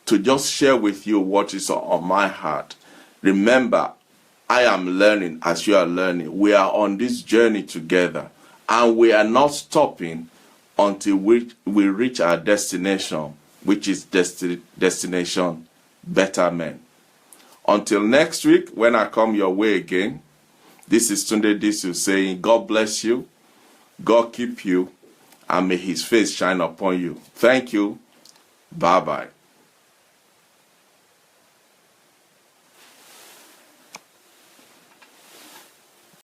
just share with you what is on my heart. Remember, I am learning as you are learning. We are on this journey together, and we are not stopping until we reach our destination, which is destination better men. Until next week, when I come your way again, this is Tunde Disu saying, God bless you, God keep you, and may his face shine upon you. Thank you. Bye-bye.